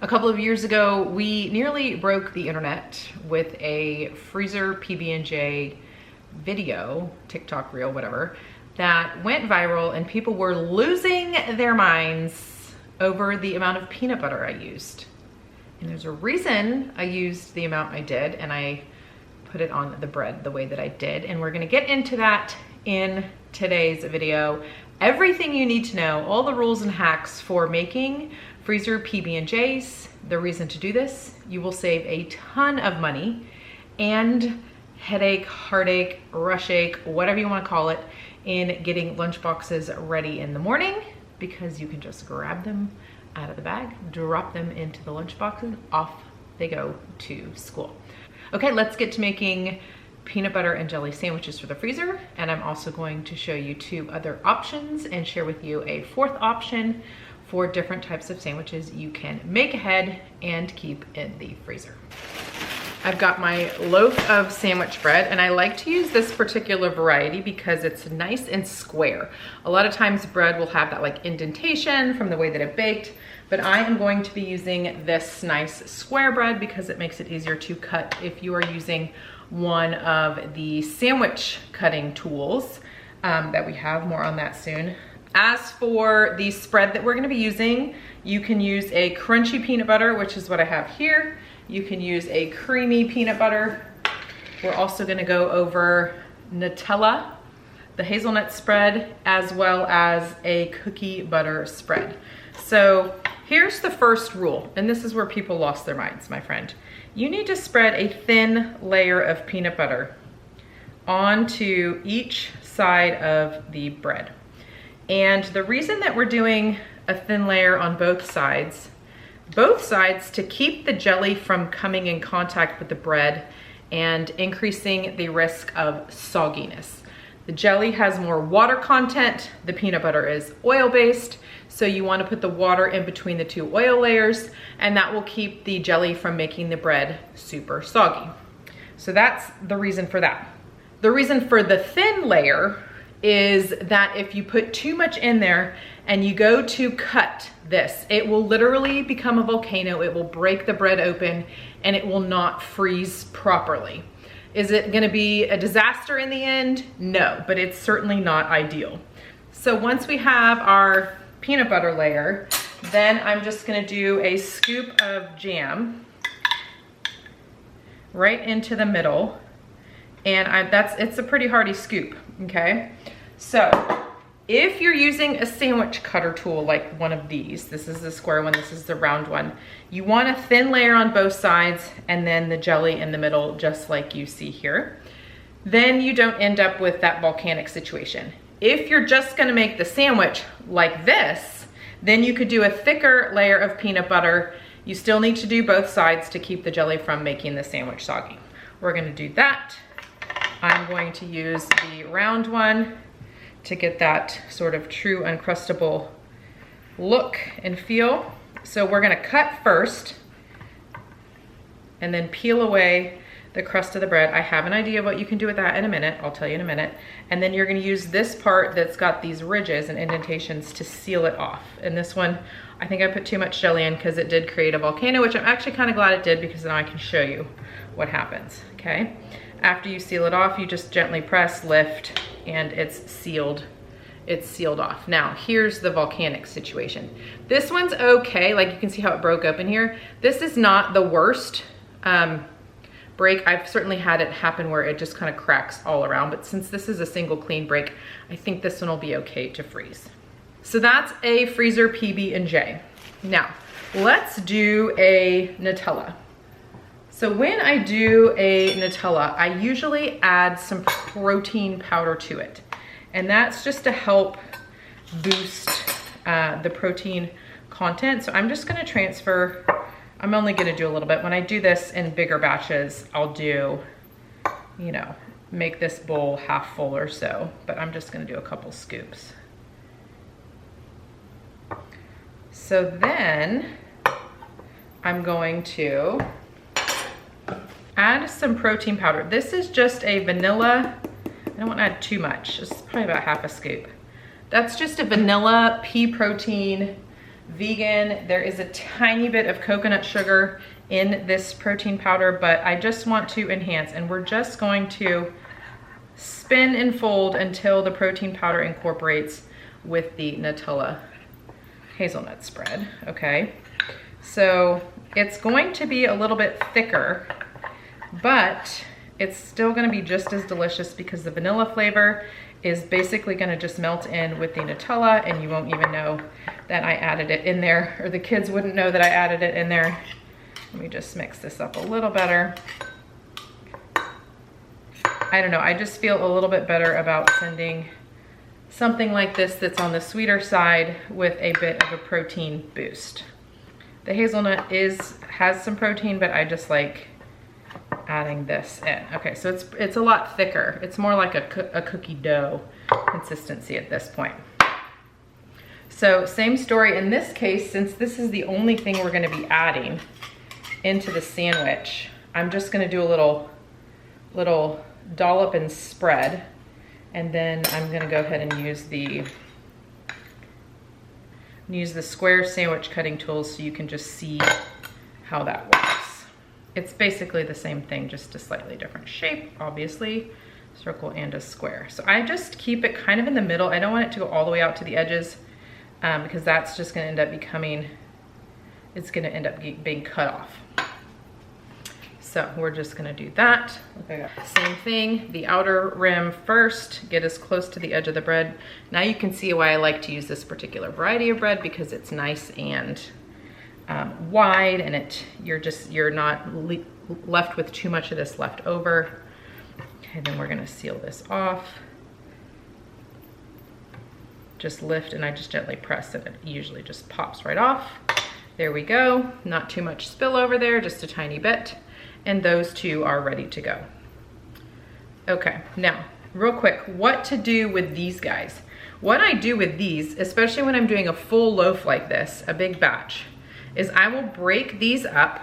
A couple of years ago, we nearly broke the internet with a freezer PB&J video, TikTok reel, whatever, that went viral and people were losing their minds over the amount of peanut butter I used. And there's a reason I used the amount I did, and I put it on the bread the way that I did. And we're gonna get into that in today's video. Everything you need to know, all the rules and hacks for making freezer PB&Js. The reason to do this, you will save a ton of money and headache, heartache, rush ache, whatever you want to call it, in getting lunchboxes ready in the morning, because you can just grab them out of the bag, drop them into the lunchboxes, off they go to school. Okay, let's get to making peanut butter and jelly sandwiches for the freezer. And I'm also going to show you 2 other options and share with you a 4th option for different types of sandwiches you can make ahead and keep in the freezer. I've got my loaf of sandwich bread, and I like to use this particular variety because it's nice and square. A lot of times bread will have that like indentation from the way that it baked, but I am going to be using this nice square bread because it makes it easier to cut if you are using one of the sandwich cutting tools that we have. More on that soon. As for the spread that we're gonna be using, you can use a crunchy peanut butter, which is what I have here. You can use a creamy peanut butter. We're also gonna go over Nutella, the hazelnut spread, as well as a cookie butter spread. So here's the first rule, and this is where people lost their minds, my friend. You need to spread a thin layer of peanut butter onto each side of the bread. And the reason that we're doing a thin layer on both sides to keep the jelly from coming in contact with the bread and increasing the risk of sogginess. The jelly has more water content, the peanut butter is oil-based, so you want to put the water in between the 2 oil layers, and that will keep the jelly from making the bread super soggy. So that's the reason for that. The reason for the thin layer is that if you put too much in there and you go to cut this, it will literally become a volcano. It will break the bread open and it will not freeze properly. Is it gonna be a disaster in the end? No, but it's certainly not ideal. So once we have our peanut butter layer, then I'm just gonna do a scoop of jam right into the middle. And it's a pretty hearty scoop, okay? So if you're using a sandwich cutter tool like one of these, this is the square one, this is the round one, you want a thin layer on both sides and then the jelly in the middle, just like you see here. Then you don't end up with that volcanic situation. If you're just gonna make the sandwich like this, then you could do a thicker layer of peanut butter. You still need to do both sides to keep the jelly from making the sandwich soggy. We're gonna do that. I'm going to use the round one to get that sort of true uncrustable look and feel. So we're gonna cut first and then peel away the crust of the bread. I have an idea of what you can do with that in a minute. I'll tell you in a minute. And then you're gonna use this part that's got these ridges and indentations to seal it off. And this one, I think I put too much jelly in because it did create a volcano, which I'm actually kind of glad it did because now I can show you what happens, okay? After you seal it off, you just gently press, lift, and it's sealed off. Now, here's the volcanic situation. This one's okay, like you can see how it broke open here. This is not the worst break. I've certainly had it happen where it just kind of cracks all around, but since this is a single clean break, I think this one will be okay to freeze. So that's a freezer PB&J. Now, let's do a Nutella. So when I do a Nutella, I usually add some protein powder to it. And that's just to help boost the protein content. So I'm just gonna transfer, I'm only gonna do a little bit. When I do this in bigger batches, I'll do, you know, make this bowl half full or so, but I'm just gonna do a couple scoops. So then I'm going to add some protein powder. This is just a vanilla, I don't want to add too much, it's probably about half a scoop. That's just a vanilla pea protein vegan. There is a tiny bit of coconut sugar in this protein powder, but I just want to enhance, and we're just going to spin and fold until the protein powder incorporates with the Nutella hazelnut spread, okay? So it's going to be a little bit thicker, but it's still gonna be just as delicious because the vanilla flavor is basically gonna just melt in with the Nutella, and you won't even know that I added it in there, or the kids wouldn't know that I added it in there. Let me just mix this up a little better. I don't know, I just feel a little bit better about sending something like this that's on the sweeter side with a bit of a protein boost. The hazelnut has some protein, but I just like adding this in. Okay, so it's a lot thicker. It's more like a cookie dough consistency at this point. So same story in this case, since this is the only thing we're gonna be adding into the sandwich, I'm just gonna do a little dollop and spread, and then I'm gonna go ahead and use the square sandwich cutting tools so you can just see how that works. It's basically the same thing, just a slightly different shape, obviously, circle and a square. So I just keep it kind of in the middle. I don't want it to go all the way out to the edges because that's just gonna end up it's gonna end up being cut off. So we're just gonna do that. Okay. Same thing, the outer rim first, get as close to the edge of the bread. Now you can see why I like to use this particular variety of bread, because it's nice and wide, and you're not left with too much of this left over. Okay, then we're gonna seal this off. Just lift, and I just gently press, and it usually just pops right off. There we go, not too much spill over there, just a tiny bit. And those two are ready to go. Okay, now, real quick, what to do with these guys. What I do with these, especially when I'm doing a full loaf like this, a big batch, is I will break these up,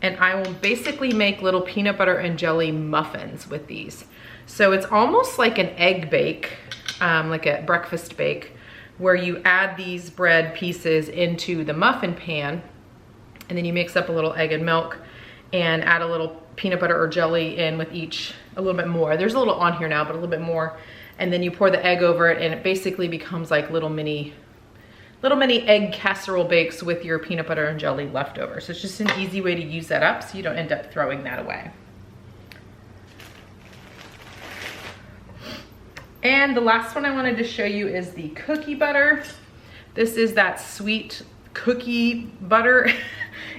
and I will basically make little peanut butter and jelly muffins with these. So it's almost like an egg bake, like a breakfast bake, where you add these bread pieces into the muffin pan, and then you mix up a little egg and milk, and add a little peanut butter or jelly in with each, a little bit more. There's a little on here now, but a little bit more. And then you pour the egg over it, and it basically becomes like little mini egg casserole bakes with your peanut butter and jelly left over. So it's just an easy way to use that up so you don't end up throwing that away. And the last one I wanted to show you is the cookie butter. This is that sweet cookie butter.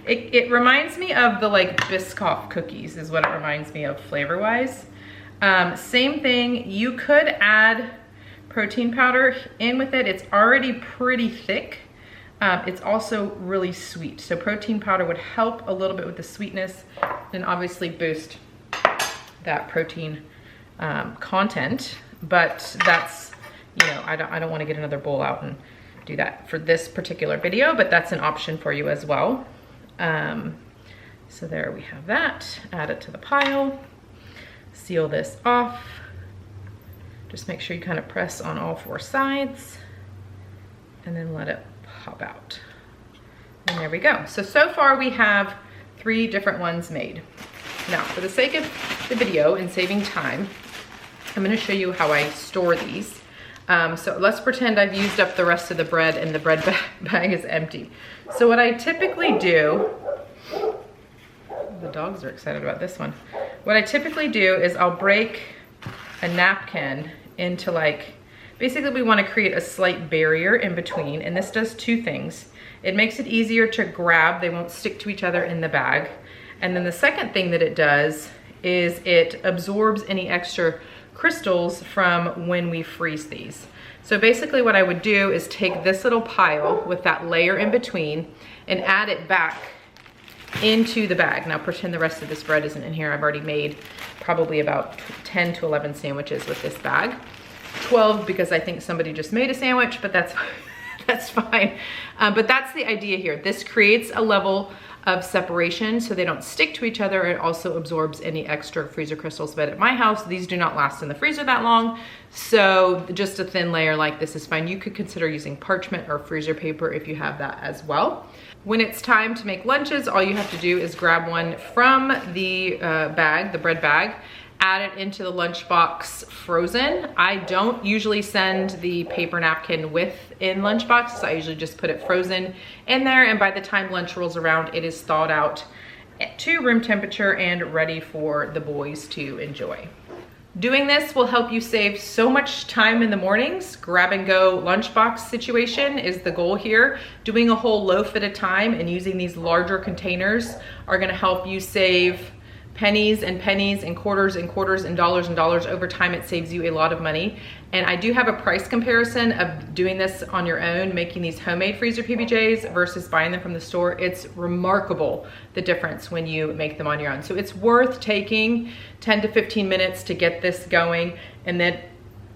It reminds me of the like Biscoff cookies is what it reminds me of flavor wise. Same thing, you could add protein powder in with it. It's already pretty thick. It's also really sweet. So protein powder would help a little bit with the sweetness and obviously boost that protein content. But that's, you know, I don't want to get another bowl out and do that for this particular video, but that's an option for you as well. So there we have that. Add it to the pile. Seal this off. Just make sure you kind of press on all four sides and then let it pop out. And there we go. So far we have 3 different ones made. Now, for the sake of the video and saving time, I'm gonna show you how I store these. So let's pretend I've used up the rest of the bread and the bread bag is empty. So what I typically do, the dogs are excited about this one. What I typically do is I'll break a napkin into like, basically we wanna create a slight barrier in between, and this does 2 things. It makes it easier to grab, they won't stick to each other in the bag. And then the second thing that it does is it absorbs any extra crystals from when we freeze these. So basically what I would do is take this little pile with that layer in between and add it back into the bag. Now pretend the rest of this bread isn't in here. I've already made probably about 10 to 11 sandwiches with this bag. 12 because I think somebody just made a sandwich, but that's fine. But that's the idea here. This creates a level of separation so they don't stick to each other. It also absorbs any extra freezer crystals, but at my house, these do not last in the freezer that long. So just a thin layer like this is fine. You could consider using parchment or freezer paper if you have that as well. When it's time to make lunches, all you have to do is grab one from the bag, the bread bag, add it into the lunchbox frozen. I don't usually send the paper napkin in lunchboxes. I usually just put it frozen in there, and by the time lunch rolls around, it is thawed out to room temperature and ready for the boys to enjoy. Doing this will help you save so much time in the mornings. Grab and go lunchbox situation is the goal here. Doing a whole loaf at a time and using these larger containers are gonna help you save pennies and pennies and quarters and quarters and dollars over time. It saves you a lot of money. And I do have a price comparison of doing this on your own, making these homemade freezer PBJs versus buying them from the store. It's remarkable the difference when you make them on your own. So it's worth taking 10 to 15 minutes to get this going, and then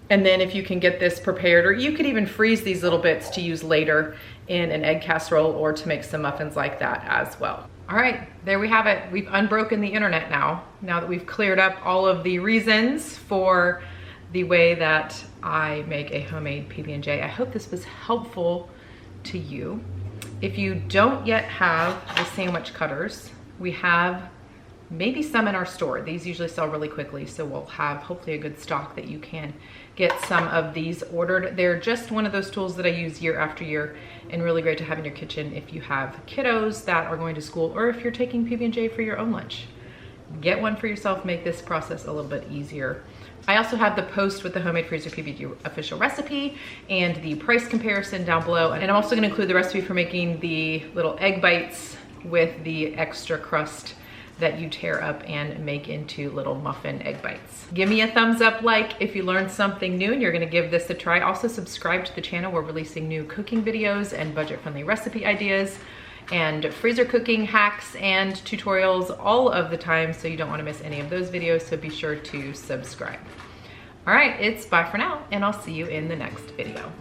if you can get this prepared, or you could even freeze these little bits to use later in an egg casserole or to make some muffins like that as well. All right, there we have it. We've unbroken the internet now that we've cleared up all of the reasons for the way that I make a homemade PB&J. I hope this was helpful to you. If you don't yet have the sandwich cutters, we have maybe some in our store. These usually sell really quickly, so we'll have hopefully a good stock that you can get some of these ordered. They're just one of those tools that I use year after year, and really great to have in your kitchen if you have kiddos that are going to school, or if you're taking PB&J for your own lunch. Get one for yourself, make this process a little bit easier. I also have the post with the Homemade Freezer PB official recipe and the price comparison down below. And I'm also gonna include the recipe for making the little egg bites with the extra crust that you tear up and make into little muffin egg bites. Give me a thumbs up if you learned something new and you're gonna give this a try. Also subscribe to the channel. We're releasing new cooking videos and budget-friendly recipe ideas and freezer cooking hacks and tutorials all of the time, so you don't wanna miss any of those videos, so be sure to subscribe. All right, it's bye for now, and I'll see you in the next video.